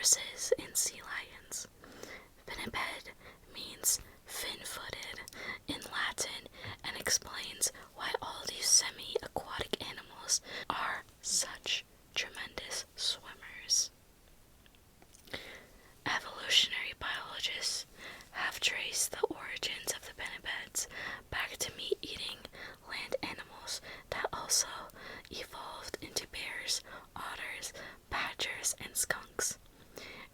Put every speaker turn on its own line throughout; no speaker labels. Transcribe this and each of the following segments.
sources in sea lions. Pinniped means fin-footed in Latin and explains why all these semi-aquatic animals are such tremendous swimmers. Evolutionary biologists have traced the origins of the pinnipeds back to meat-eating land animals that also evolved into bears, otters, badgers, and skunks.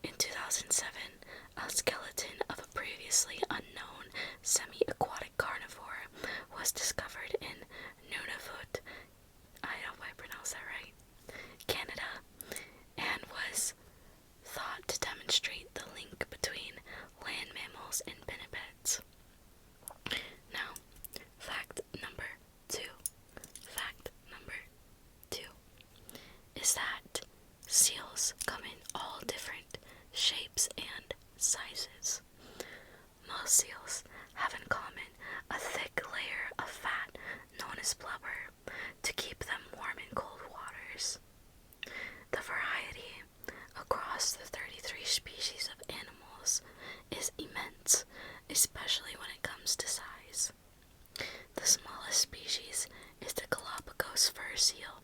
In 2007, a skeleton of a previously unknown semi-aquatic carnivore was discovered in Nunavut, I hope I pronounced that right, Canada, and was thought to demonstrate the link between land mammals and pinnipeds. Now, fact number two is that seals come in all different shapes and sizes. Most seals have in common a thick layer of fat known as blubber to keep them warm in cold waters. The variety across the 33 species of animals is immense, especially when it comes to size. The smallest species is the Galapagos fur seal,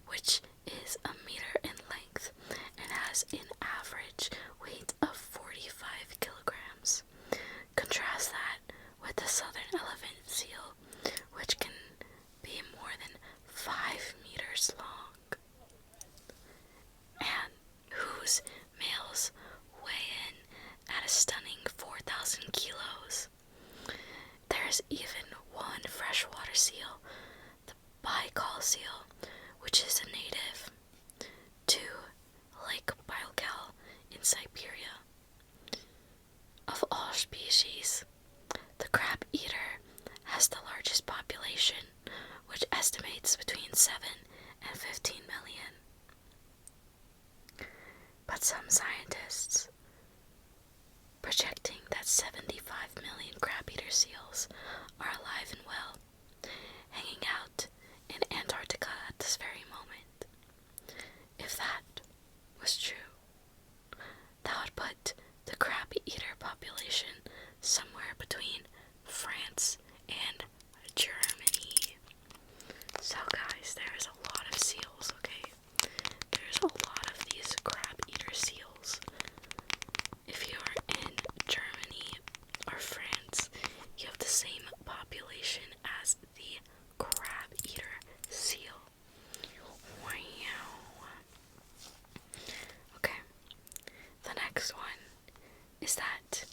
which is a meter in length and has an average weight of 45 kilograms. Contrast that with the southern elephant seal, which can be more than 5 meters long, and whose males weigh in at a stunning 4,000 kilos. There's even one freshwater seal, the Baikal seal, which is a native to Lake Baikal in Siberia. Of all species, the crab eater has the largest population, which estimates between 7 and 15 million. But some scientists projecting that 75 million crab-eater seals are alive and well, hanging out in Antarctica at this very moment. If that was true, that would put the crab-eater population somewhere between France and Germany. So guys, there is a lot of seals, okay? There's a lot of these crab-eater seals. If you are in Germany or France, you have the same population as the crab-eater seal. Wow. Okay, the next one is that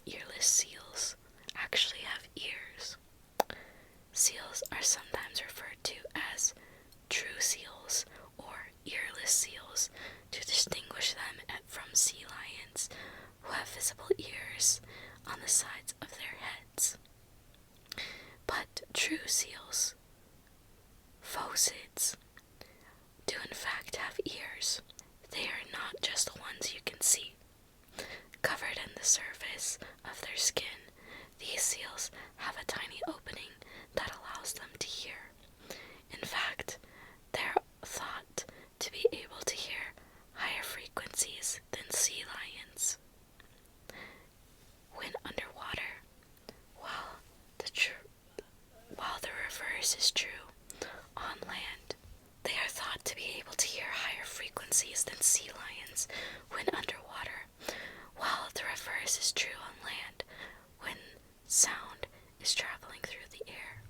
earless seals actually have ears. Seals are sometimes referred to as true seals or earless seals to distinguish them from sea lions who have visible ears on the sides of their heads. But true seals, phocids, do in fact have ears. They are not just the ones you can see. Covered in the surface of their skin, these seals have a tiny opening that allows them to hear. In fact, they're thought to be able to hear higher frequencies than sea lions. When underwater, while the reverse is true on land, they are thought to be able to hear higher frequencies than sea lions when underwater, while the reverse is true on land when sound is traveling through the air.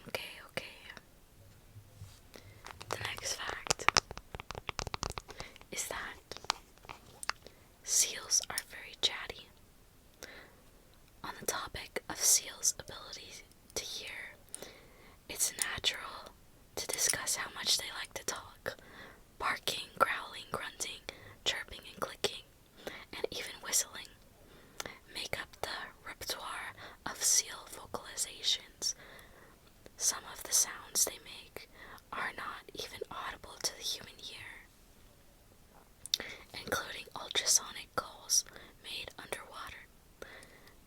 Okay. The next fact is that seals are very chatty. On the topic of seals' ability to hear, it's natural to discuss how much they like to talk. Barking, growling, grunting, chirping and clicking, and even whistling make up the repertoire of seal vocalizations. Some of the sounds they make are not even audible to the human ear, including ultrasonic calls made underwater.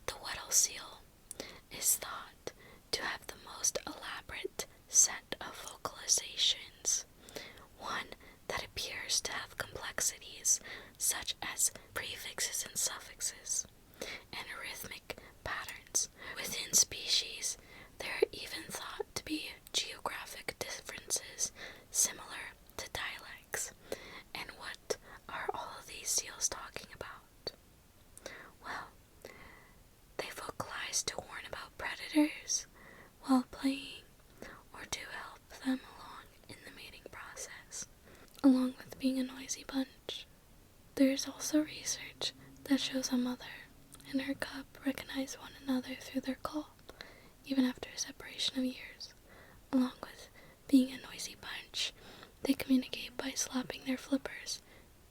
The Weddell seal is thought to have the most elaborate set of vocalizations, one that appears to have complexities such as prefixes and suffixes, and rhythmic patterns. Within species, there are even thought to be geographic differences similar to dialects. And what are all of these seals talking about? Well, they vocalize to warn about predators while playing or to help them along in the mating process, along with being a noisy bunch. There is also research that shows a mother and her cub recognize one another through their call, even after a separation of years. Along with being a noisy bunch, they communicate by slapping their flippers,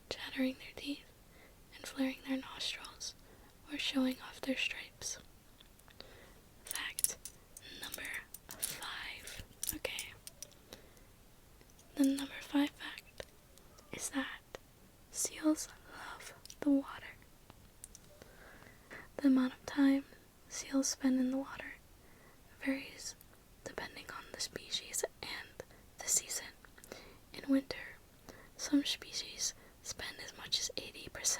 chattering their teeth, and flaring their nostrils, or showing off their stripes. Fact number 5. Okay. The number 5 fact is that seals love the water. The amount of time seals spend in the water varies depending on the species and the season. In winter, some species spend as much as 80%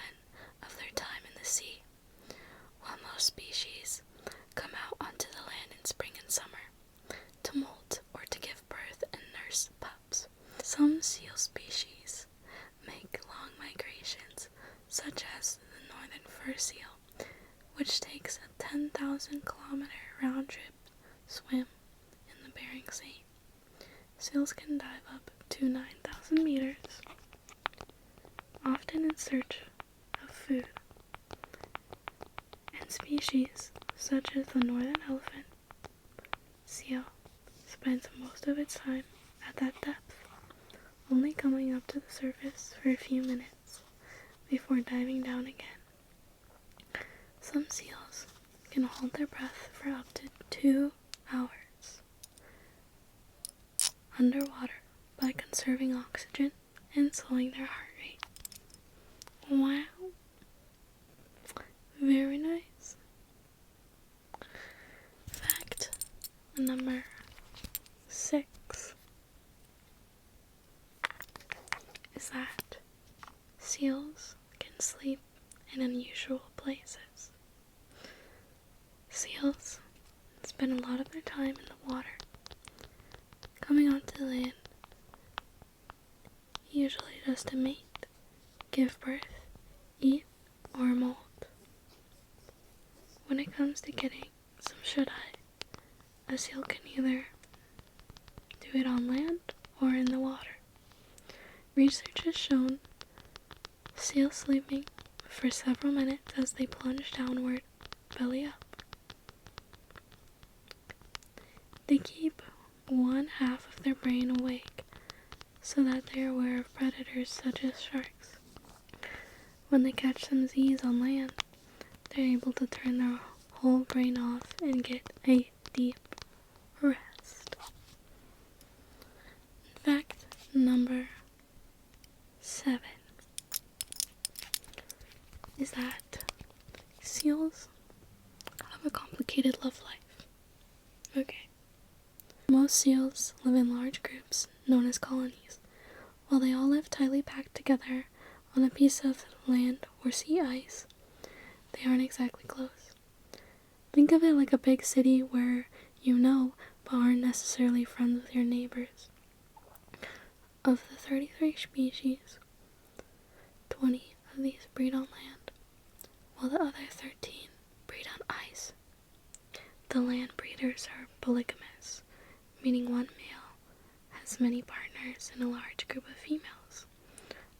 of their time in the sea, while most species come out onto the land in spring and summer to molt or to give birth and nurse pups. Some seal species make long migrations, such as the northern fur seal, which takes a 10,000-kilometer round-trip swim in the Bering Sea. Seals can dive up to 9,000 meters, often in search of food. And species such as the northern elephant seal spends most of its time at that depth, only coming up to the surface for a few minutes before diving down again. Some seals can hold their breath for up to 2 hours underwater by conserving oxygen and slowing their heart rate. Wow. Very nice. Fact number 6 is that seals can sleep in unusual places. Seals spend a lot of their time in the water, coming onto land, usually just to mate, give birth, eat, or molt. When it comes to getting some shut-eye, a seal can either do it on land or in the water. Research has shown seals sleeping for several minutes as they plunge downward, belly up. They keep one half of their brain awake so that they are aware of predators such as sharks. When they catch some Z's on land, they're able to turn their whole brain off and get a deep rest. Fact number 7 is that seals have a complicated love life. Okay. Most seals live in large groups known as colonies. While they all live tightly packed together on a piece of land or sea ice, they aren't exactly close. Think of it like a big city where you know but aren't necessarily friends with your neighbors. Of the 33 species, 20 of these breed on land, while the other 13 breed on ice. The land breeders are polygamous, meaning one male has many partners in a large group of females.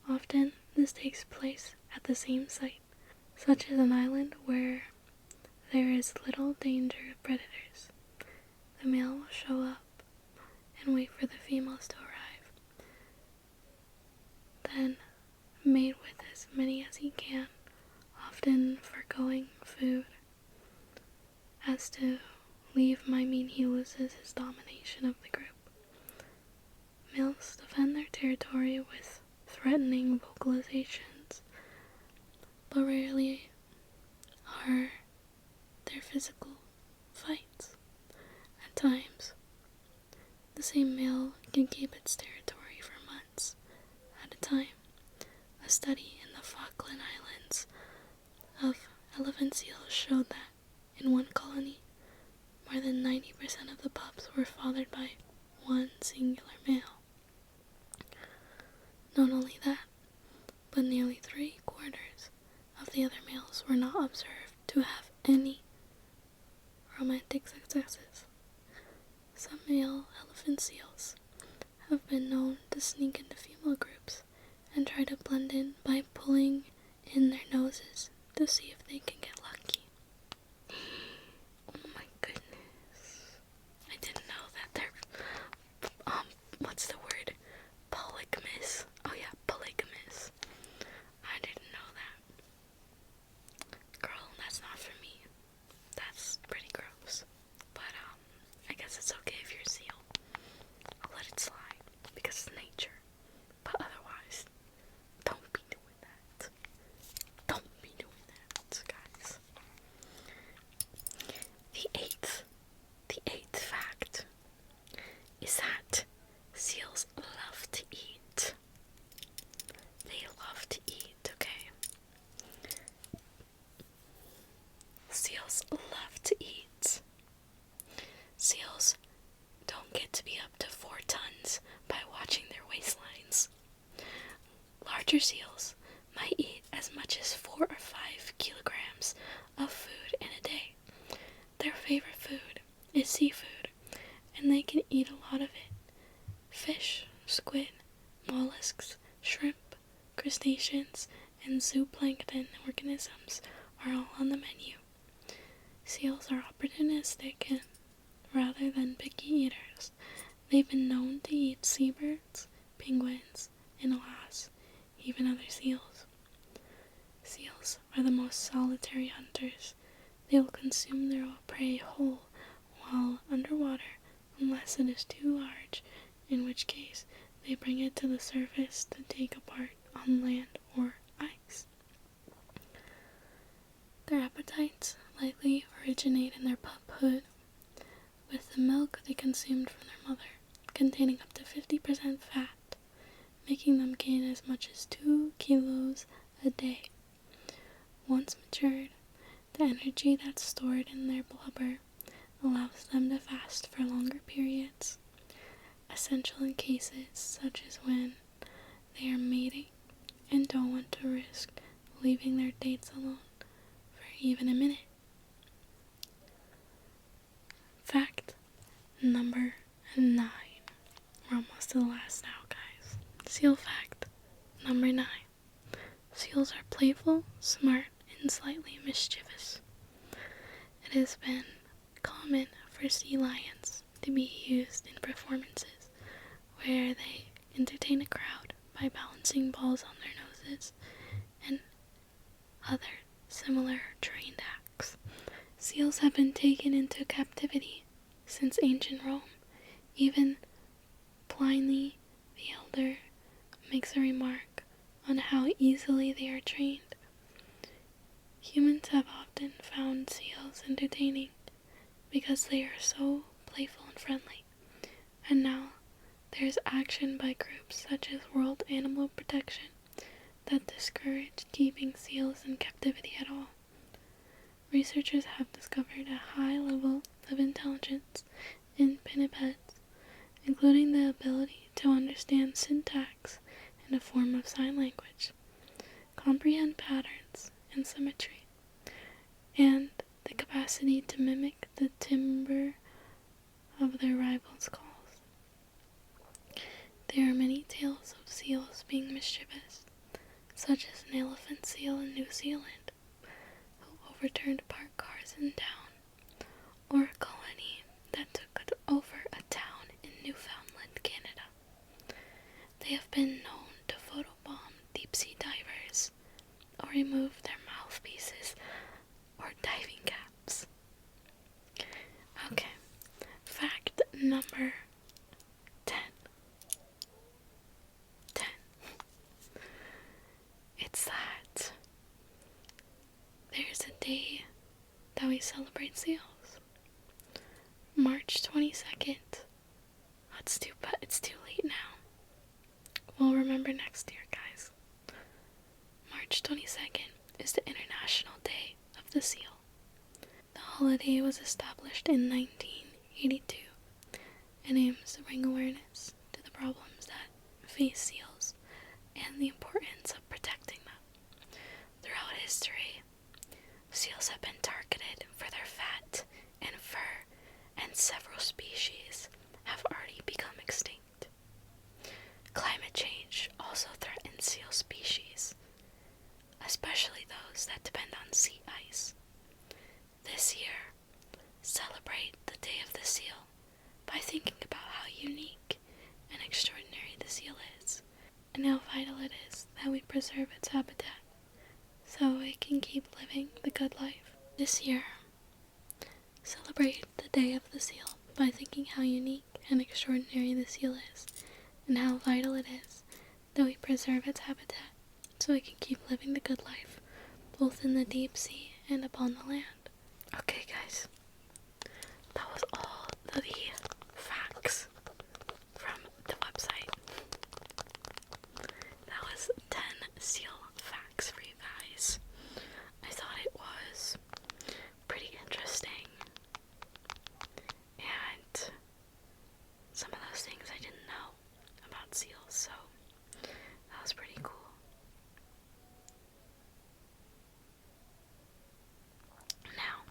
Often, this takes place at the same site, such as an island where there is little danger of predators. The male will show up and wait for the females to arrive, then mate with as many as he can, often forgoing food. As to leave might mean he loses his domination of the group. Males defend their territory with threatening vocalizations, but rarely are there physical fights. At times, the same male can keep its territory for months at a time. A study
90% of the pups were fathered by one singular male. Not only that, but nearly 3/4 of the other males were not observed to have any romantic successes. Some male elephant seals have been known to sneak into female groups and try to blend in by pulling in their noses to see if they can get lucky.
Oh my goodness. I didn't know that they're, what's the word? Polygamous. Oh yeah, polygamous. I didn't know that. Girl, that's not for me. That's pretty gross. But, I guess it's okay if you're a seal. I'll let it slide, because it's nature. But otherwise, don't be doing that. Don't be doing that, guys. The eighth fact is that seals love to eat. They love to eat, okay? Seals love to eat. Seals don't get to be up to 4 tons by watching their waistlines. Larger seals might eat as much as 4 or 5 kilograms of food in a day. Their favorite food is seafood, and they can eat a lot of it. Fish, squid, mollusks, shrimp, crustaceans, and zooplankton organisms are all on the menu. Seals are opportunistic and, rather than picky eaters, they've been known to eat seabirds, penguins, and alas, even other seals. Seals are the most solitary hunters. They will consume their prey whole while underwater unless it is too large, in which case they bring it to the surface to take apart on land or ice. Their appetites likely originate in their puphood, with the milk they consumed from their mother containing up to 50% fat, making them gain as much as 2 kilos a day. Once matured, the energy that's stored in their blubber allows them to fast for longer periods, essential in cases such as when they are mating and don't want to risk leaving their dates alone for even a minute. Fact number 9. We're almost to the last now, guys. Seal fact number 9. Seals are playful, smart, and slightly mischievous. It has been common for sea lions to be used in performances where they entertain a crowd by balancing balls on their noses and other similar trained acts. Seals have been taken into captivity since ancient Rome. Even Pliny the Elder makes a remark on how easily they are trained. Humans have often found seals entertaining because they are so playful and friendly, and now there is action by groups such as World Animal Protection that discourage keeping seals in captivity at all. Researchers have discovered a high level of intelligence in pinnipeds, including the ability to understand syntax in a form of sign language, comprehend patterns and symmetry, and the capacity to mimic the timbre of their rivals' calls. There are many tales of seals being mischievous, such as an elephant seal in New Zealand who overturned parked cars in town, or a colony that took over a town in Newfoundland, Canada. They have been known to photobomb deep-sea divers or remove their mouthpieces or diving caps. Okay, fact number 10. It's that there's a day that we celebrate seals. March 22nd. It's too late now. We'll remember next year, guys. March 22nd is the International Day of the Seal. The holiday was established in 19
82. It aims to bring awareness to the problems that face seals and the importance of protecting them. Throughout history, seals have been targeted for their fat and fur, and several species have already become extinct. Climate change also threatens seal species, especially those that depend on sea ice. This year, celebrate the Day of the Seal by thinking about how unique and extraordinary the seal is, and how vital it is that we preserve its habitat so it can keep living the good life. This year, celebrate the Day of the Seal by thinking how unique and extraordinary the seal is, and how vital it is that we preserve its habitat so it can keep living the good life, both in the deep sea and upon the land. Okay, guys, that was all the facts from the website. That was 10 seal facts for you guys. I thought it was pretty interesting, and some of those things I didn't know about seals, so that was pretty cool. Now,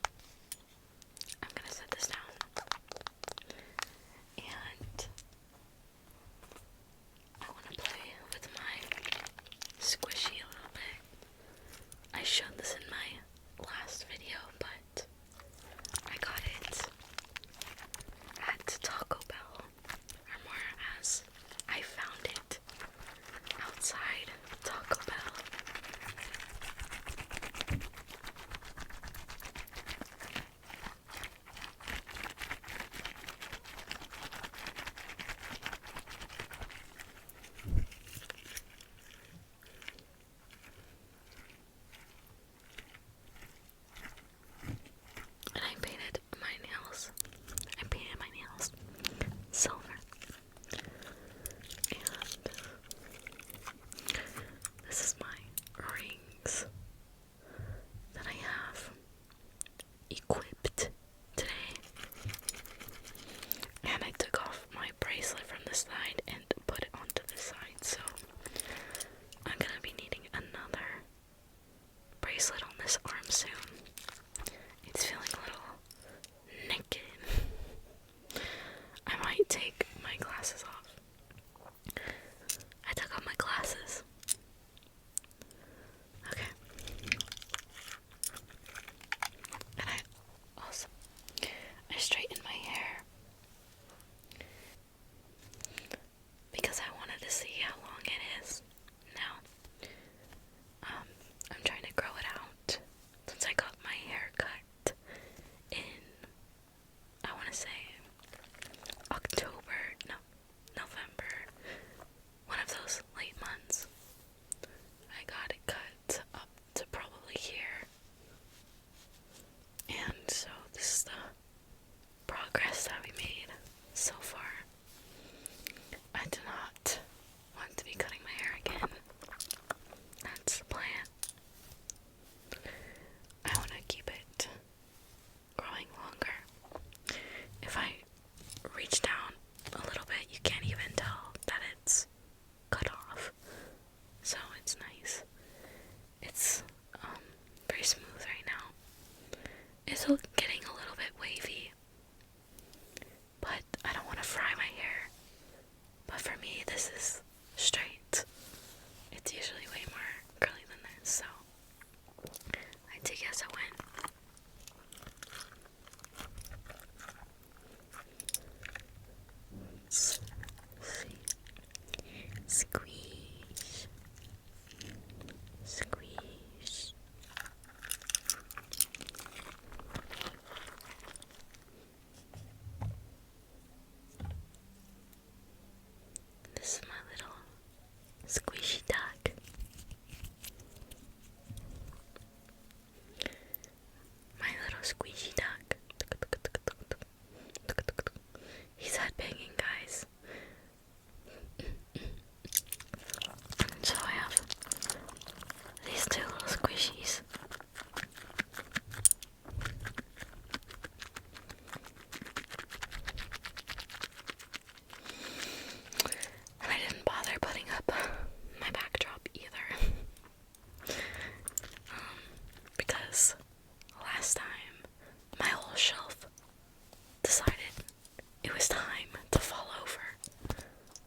was time to fall over.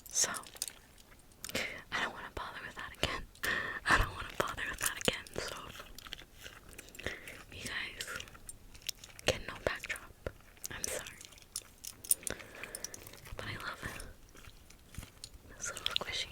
So, I don't want to bother with that again. So, you guys get no backdrop. I'm sorry. But I love it. This little squishy.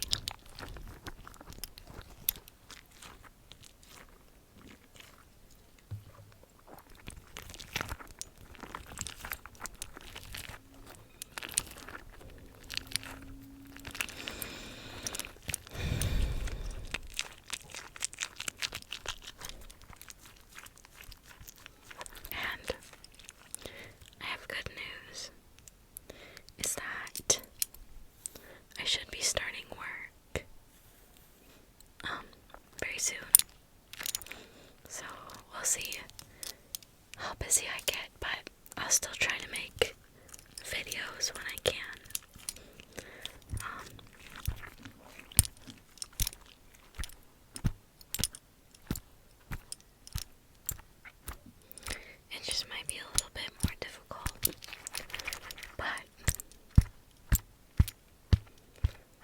And I have good news. Is that I should be starting work very soon. So we'll see how busy I get, but I'll still try to make videos when I can. It just might be a little bit more difficult, but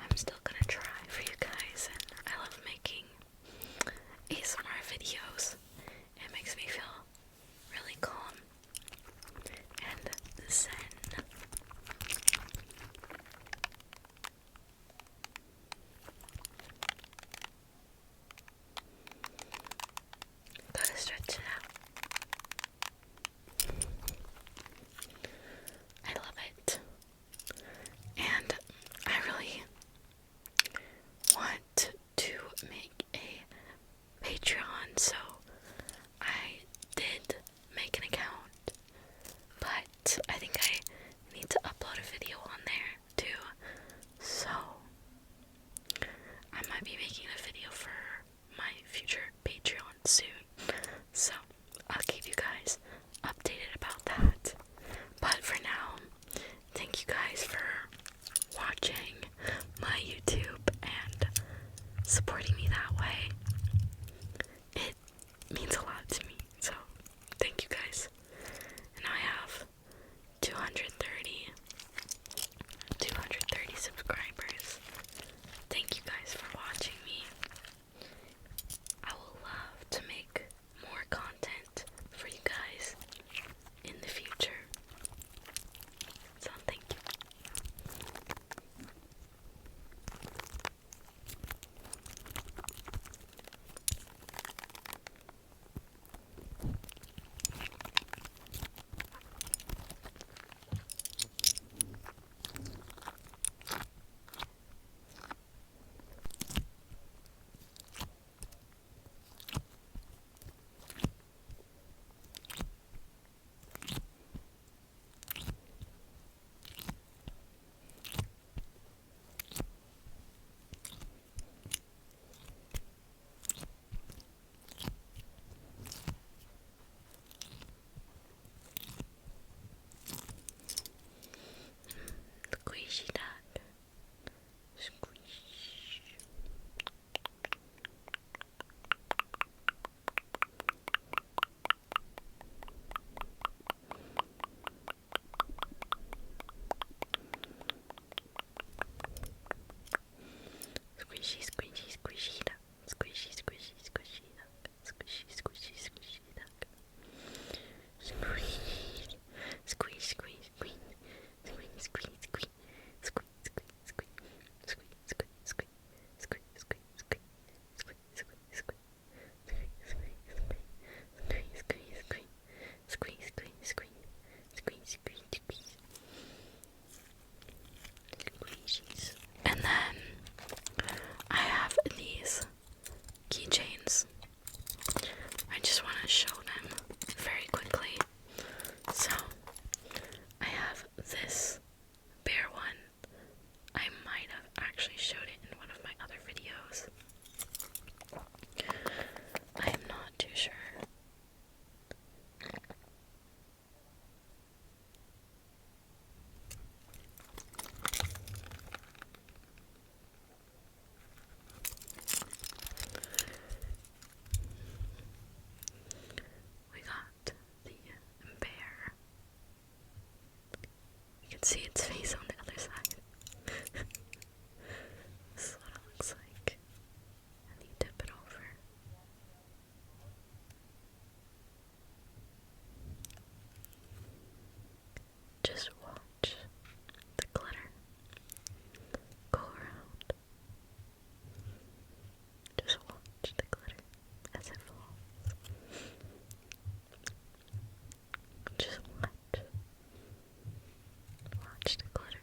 I'm still gonna try for you guys, and I love making ASMR videos. It makes me feel really calm and zen. Gotta stretch it out. I love it. And I really want to make a Patreon, so I did make an account, but I think I need to upload a video on there too. So I might be making a video for my future Patreon soon. So I'll keep you guys updated about that. But for now, thank you guys for watching my YouTube and supporting me that way. It means a lot to me. So thank you guys. And I have 230 subscribers. Thank you guys for watching me. I will love to make more content for you guys in the future. So thank you. see its face on the other side. This is what it looks like. And you tip it over. Just watch the glitter go around. Just watch the glitter as it falls. Just watch. Watch the glitter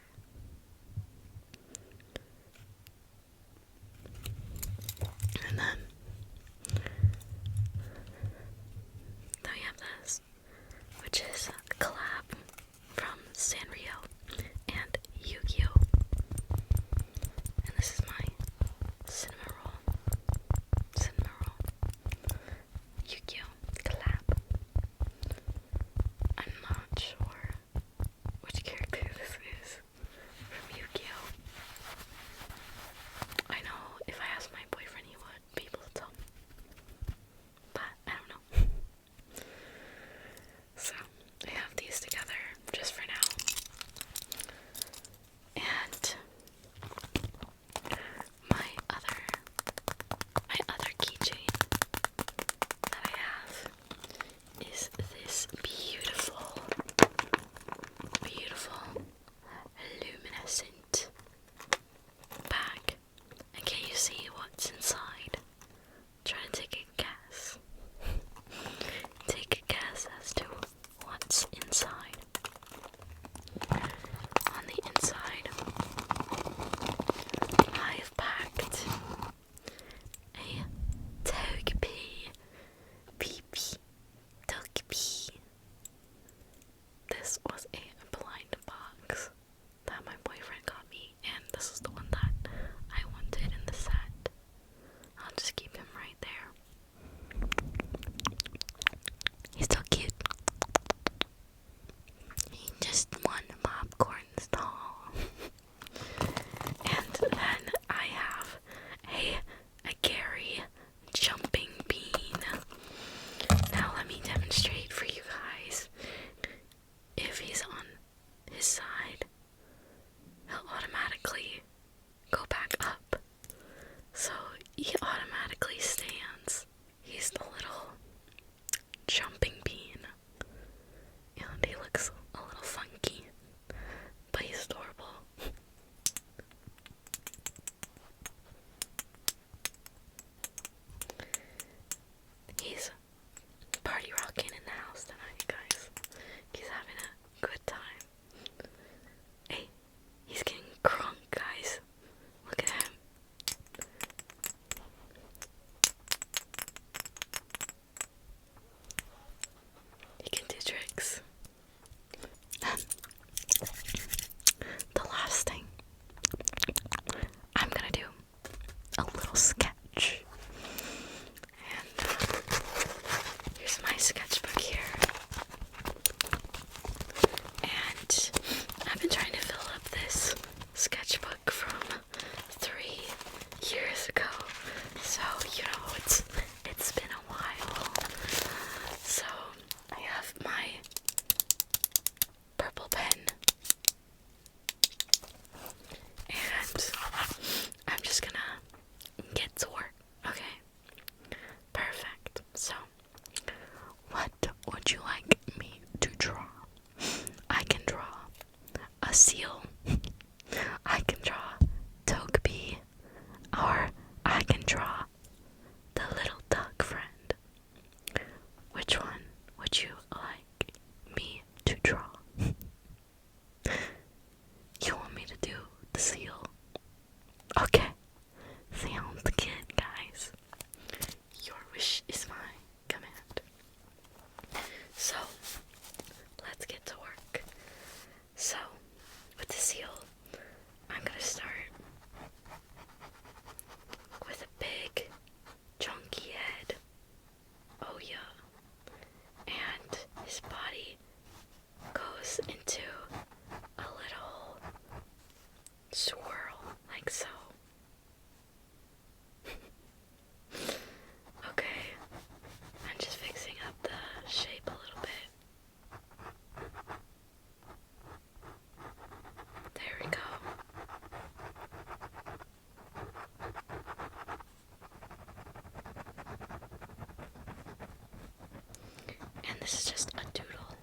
and this is just a doodle.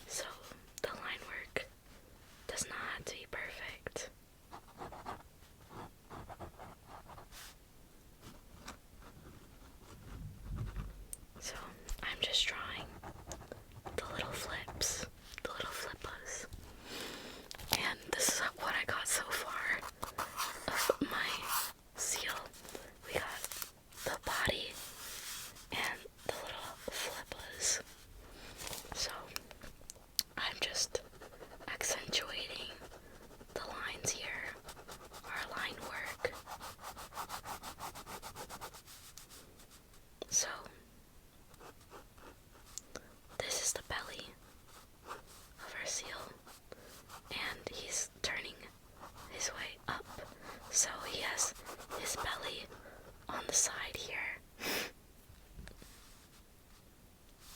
So the line work does not have to be perfect. So I'm just drawing the little flips, the little flippas. And this is what I got so far of my seal. We got the body and the little flippas. So I'm just accentuating the lines here, our line work. So this is the belly of our seal, and he's turning his way up, so he has his belly on the side here.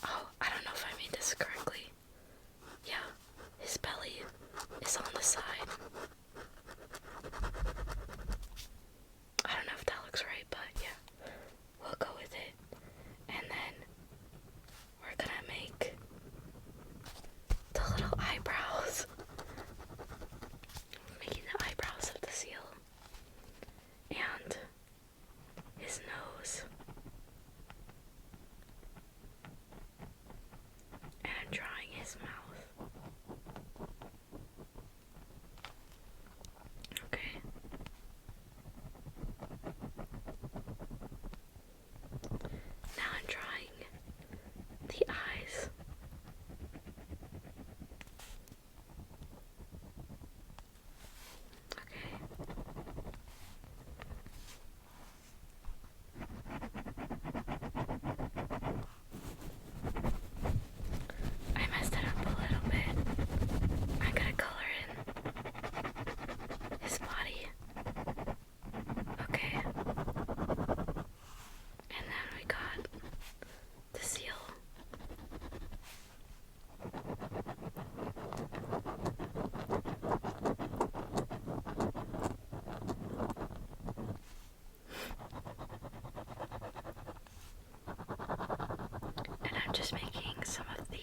Oh, I don't know if I made this correctly. Yeah, his belly is on the side. I don't know if that looks right, but yeah, we'll go with it. And then we're gonna make the little eyebrows. Making the eyebrows of the seal. And his nose. And I'm drawing his mouth. Okay. Now I'm drawing the eyes. Okay. I messed it up a little bit. I gotta color in his body. Okay. And then we got the seal. And I'm just making some of the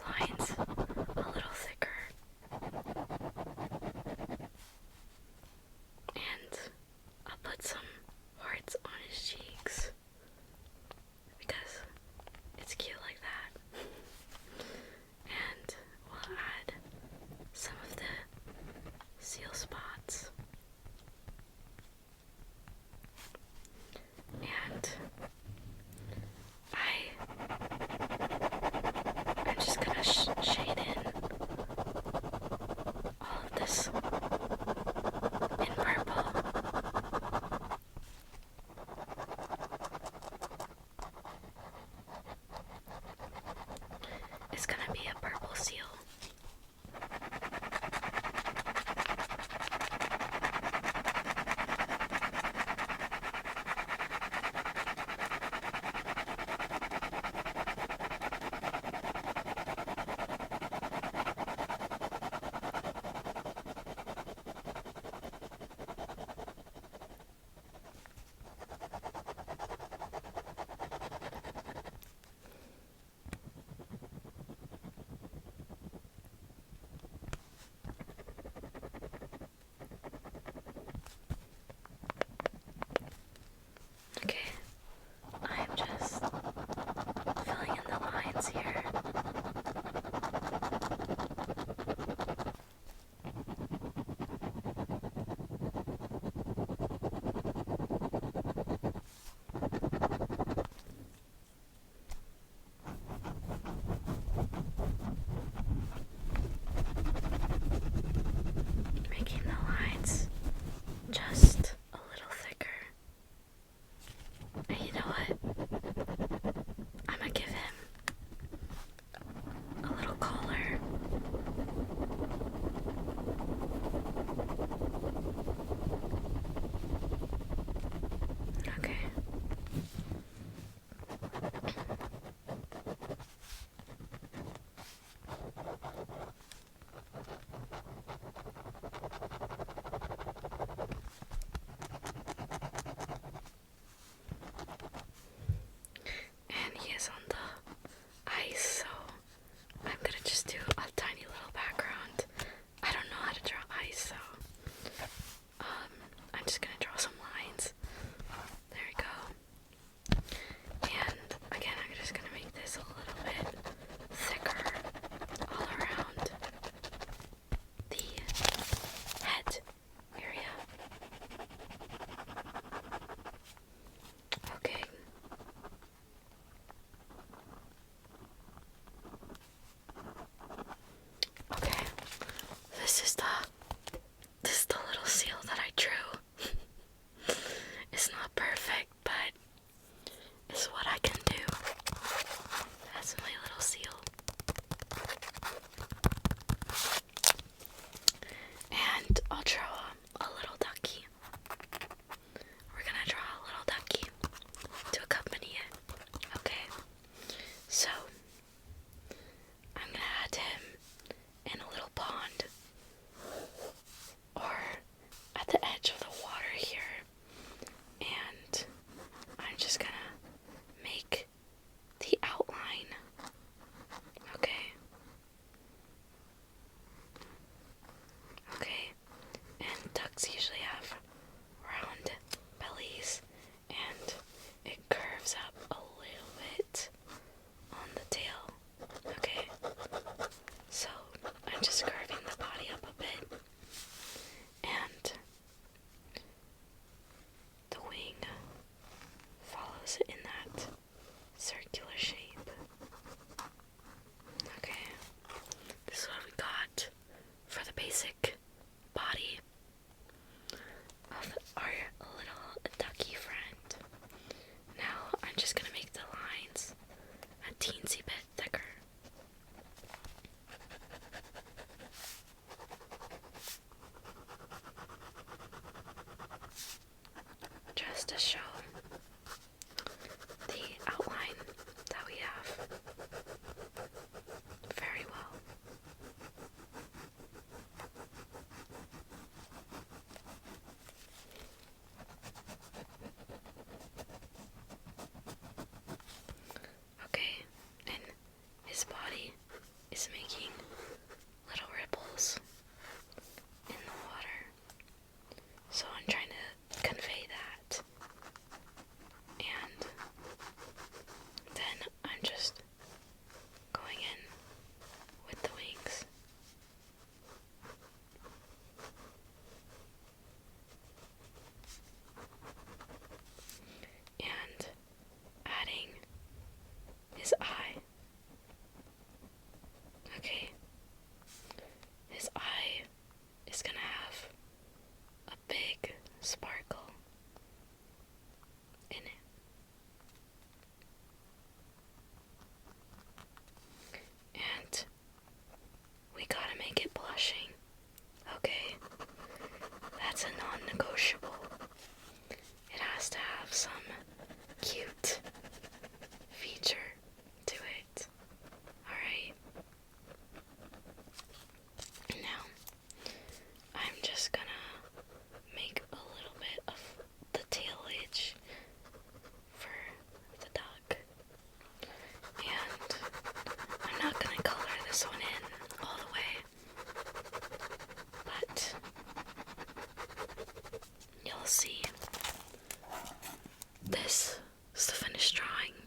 lines a little thicker. And I'll put some hearts on his cheeks because it's cute like that. And we'll add some of the seal spots. And I'm just gonna shade in all of this in purple. It's gonna be a purple seal. see. This is the finished drawing.